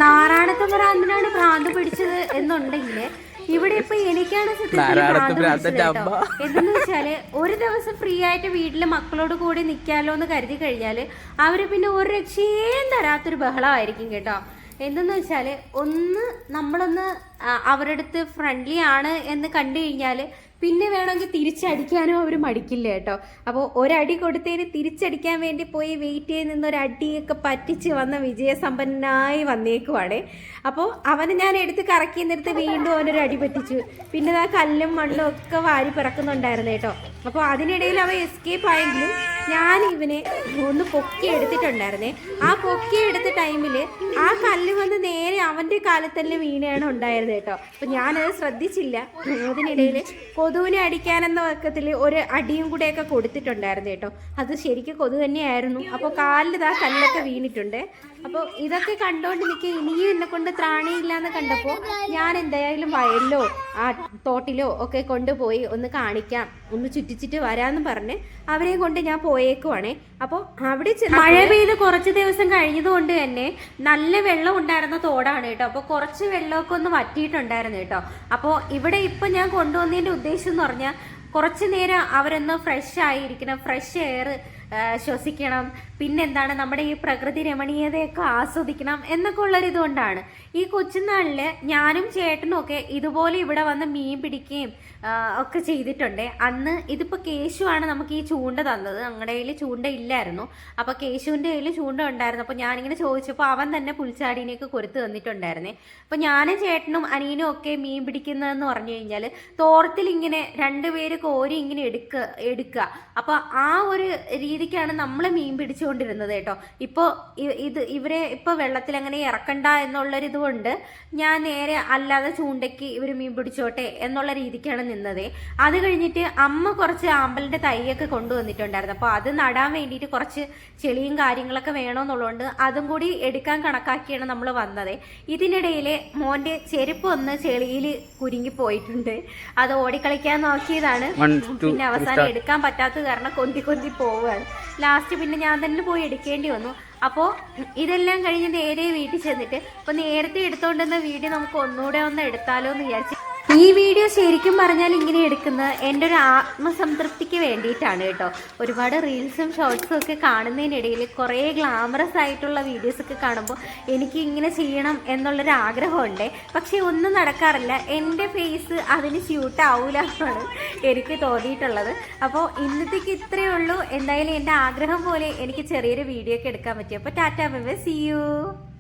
നാറാണത്തെ ഭ്രാന്തിനാണ് ഭ്രാന്ത് പിടിച്ചത് എന്നുണ്ടെങ്കിൽ ഇവിടെ ഇപ്പൊ എനിക്കാണ് എന്തെന്ന് വെച്ചാല് ഒരു ദിവസം ഫ്രീ ആയിട്ട് വീട്ടില് മക്കളോട് കൂടി നിക്കാലോ എന്ന് കരുതി കഴിഞ്ഞാല് അവര് പിന്നെ ഒരു രക്ഷയും തരാത്തൊരു ബഹളമായിരിക്കും കേട്ടോ. എന്തെന്ന് വെച്ചാൽ നമ്മളൊന്ന് അവരുടെ അടുത്ത് ഫ്രണ്ട്ലി ആണ് എന്ന് കണ്ടു കഴിഞ്ഞാൽ പിന്നെ വേണമെങ്കിൽ തിരിച്ചടിക്കാനും അവർ മടിക്കില്ല കേട്ടോ. അപ്പോൾ ഒരടി കൊടുത്തതിന് തിരിച്ചടിക്കാൻ വേണ്ടി പോയി വെയിറ്റ് ചെയ്ത് നിന്നൊരടിയൊക്കെ പറ്റിച്ച് വന്ന വിജയസമ്പന്നനായി വന്നേക്കുവാണേ. അപ്പോൾ അവന് ഞാൻ എടുത്ത് കറക്കി എന്നിടത്ത് വീണ്ടും അവനൊരു അടി പറ്റിച്ചു. പിന്നെ ആ കല്ലും മണ്ണും ഒക്കെ വാരി പിറക്കുന്നുണ്ടായിരുന്നു കേട്ടോ. അപ്പോൾ അതിനിടയിൽ അവൻ എസ്കേപ്പ് ആയെങ്കിലും ഞാൻ ഇവനെ ഒന്ന് പൊക്കി എടുത്തിട്ടുണ്ടായിരുന്നേ. ആ പൊക്കി എടുത്ത ടൈമിൽ ആ കല്ല് വന്ന് നേരെ അവൻ്റെ കാലത്തന്നെ വീണയാണ് ഉണ്ടായിരുന്നത് കേട്ടോ. അപ്പം ഞാനത് ശ്രദ്ധിച്ചില്ല. അതിനിടയിൽ കൊതുവിനെ അടിക്കാനെന്ന വക്കത്തിൽ ഒരു അടിയും കൂടെയൊക്കെ കൊടുത്തിട്ടുണ്ടായിരുന്നു കേട്ടോ. അത് ശരിക്കും കൊതു തന്നെയായിരുന്നു. അപ്പോൾ കാലിൽ ഇതാ കല്ലൊക്കെ വീണിട്ടുണ്ട്. അപ്പോൾ ഇതൊക്കെ കണ്ടുകൊണ്ട് നിൽക്കുക ഇനിയും എന്നെ കൊണ്ട് ത്രാണിയില്ല എന്ന് കണ്ടപ്പോൾ ഞാൻ എന്തായാലും വയലിലോ ആ തോട്ടിലോ ഒക്കെ കൊണ്ടുപോയി ഒന്ന് കാണിക്കാം, ഒന്ന് ചുറ്റിച്ചിട്ട് വരാമെന്ന് പറഞ്ഞ് അവരെ കൊണ്ട് ഞാൻ പോയേക്കുവാണേ. അപ്പോൾ അവിടെ മഴ പെയ്ത് കുറച്ച് ദിവസം കഴിഞ്ഞതുകൊണ്ട് തന്നെ നല്ല വെള്ളം ഉണ്ടായിരുന്ന തോടാണ് കേട്ടോ. അപ്പോൾ കുറച്ച് വെള്ളമൊക്കെ ഒന്ന് വറ്റിയിട്ടുണ്ടായിരുന്നു കേട്ടോ. അപ്പോൾ ഇവിടെ ഇപ്പം ഞാൻ കൊണ്ടുവന്നതിൻ്റെ ഉദ്ദേശം എന്ന് പറഞ്ഞാൽ കുറച്ച് നേരം അവരൊന്ന് ഫ്രഷ് ആയിരിക്കണം, ഫ്രഷ് എയർ ശ്വസിക്കണം, പിന്നെന്താണ് നമ്മുടെ ഈ പ്രകൃതി രമണീയതയൊക്കെ ആസ്വദിക്കണം എന്നൊക്കെ ഉള്ളൊരിതുകൊണ്ടാണ്. ഈ കൊച്ചുനാളിൽ ഞാനും ചേട്ടനും ഒക്കെ ഇതുപോലെ ഇവിടെ വന്ന് മീൻ പിടിക്കുകയും ഒക്കെ ചെയ്തിട്ടുണ്ട്. അന്ന് ഇതിപ്പോൾ കേശുവാണ് നമുക്ക് ഈ ചൂണ്ട തന്നത്. ഞങ്ങളുടെ കയ്യിൽ ചൂണ്ട ഇല്ലായിരുന്നു. അപ്പോൾ കേശുവിൻ്റെ കയ്യിൽ ചൂണ്ട ഉണ്ടായിരുന്നു. അപ്പോൾ ഞാനിങ്ങനെ ചോദിച്ചപ്പോൾ അവൻ തന്നെ പുൽച്ചാടീനെയൊക്കെ കൊരുത്ത് തന്നിട്ടുണ്ടായിരുന്നേ. അപ്പോൾ ഞാനും ചേട്ടനും അനിയനും ഒക്കെ മീൻ പിടിക്കുന്നതെന്ന് പറഞ്ഞു കഴിഞ്ഞാൽ തോർത്തിൽ ഇങ്ങനെ രണ്ടുപേര് കോരി ഇങ്ങനെ എടുക്കുക. അപ്പോൾ ആ ഒരു രീതിക്കാണ് നമ്മൾ മീൻ പിടിച്ചുകൊണ്ടിരുന്നത് കേട്ടോ. ഇപ്പോൾ ഇവരെ ഇപ്പോൾ വെള്ളത്തിൽ അങ്ങനെ ഇറക്കണ്ട എന്നുള്ളൊരിതുകൊണ്ട് ഞാൻ നേരെ അല്ലാതെ ചൂണ്ടയ്ക്ക് ഇവർ മീൻ പിടിച്ചോട്ടെ എന്നുള്ള രീതിക്കാണ് നിന്നത്. അത് കഴിഞ്ഞിട്ട് അമ്മ കുറച്ച് ആമ്പലിൻ്റെ തൈയൊക്കെ കൊണ്ടുവന്നിട്ടുണ്ടായിരുന്നു. അപ്പോൾ അത് നടാൻ വേണ്ടിയിട്ട് കുറച്ച് ചെളിയും കാര്യങ്ങളൊക്കെ വേണമെന്നുള്ളതുകൊണ്ട് അതും കൂടി എടുക്കാൻ കണക്കാക്കിയാണ് നമ്മൾ വന്നത്. ഇതിനിടയിൽ മോൻ്റെ ചെരുപ്പ് ഒന്ന് ചെളിയിൽ കുരുങ്ങിപ്പോയിട്ടുണ്ട്. അത് ഓടിക്കളിക്കാൻ നോക്കിയതാണ്. പിന്നെ അവസാനം എടുക്കാൻ പറ്റാത്തത് കാരണം കൊന്തി പോവുകയാണ്. ലാസ്റ്റ് പിന്നെ ഞാൻ തന്നെ പോയി എടുക്കേണ്ടി വന്നു. അപ്പോൾ ഇതെല്ലാം കഴിഞ്ഞ് നേരെ വീട്ടിൽ ചെന്നിട്ട് ഇപ്പോൾ നേരത്തെ എടുത്തുകൊണ്ടിരുന്ന വീഡിയോ നമുക്ക് ഒന്നുകൂടെ ഒന്ന് എടുത്താലോ എന്ന് വിചാരിച്ചു. ഈ വീഡിയോ ശരിക്കും പറഞ്ഞാൽ ഇങ്ങനെ എടുക്കുന്നത് എൻ്റെ ഒരു ആത്മസംതൃപ്തിക്ക് വേണ്ടിയിട്ടാണ് കേട്ടോ. ഒരുപാട് റീൽസും ഷോർട്സും ഒക്കെ കാണുന്നതിനിടയിൽ കുറേ ഗ്ലാമറസ് ആയിട്ടുള്ള വീഡിയോസൊക്കെ കാണുമ്പോൾ എനിക്ക് ഇങ്ങനെ ചെയ്യണം എന്നുള്ളൊരു ആഗ്രഹമുണ്ട്. പക്ഷേ ഒന്നും നടക്കാറില്ല. എൻ്റെ ഫേസ് അതിന് സ്യൂട്ടാവില്ല എന്നാണ് എനിക്ക് തോന്നിയിട്ടുള്ളത്. അപ്പോൾ ഇന്നത്തേക്ക് ഇത്രയേ ഉള്ളൂ. എന്തായാലും എൻ്റെ ആഗ്രഹം പോലെ എനിക്ക് ചെറിയൊരു വീഡിയോ ഒക്കെ എടുക്കാൻ പറ്റി. അപ്പോൾ tata bye bye, see U.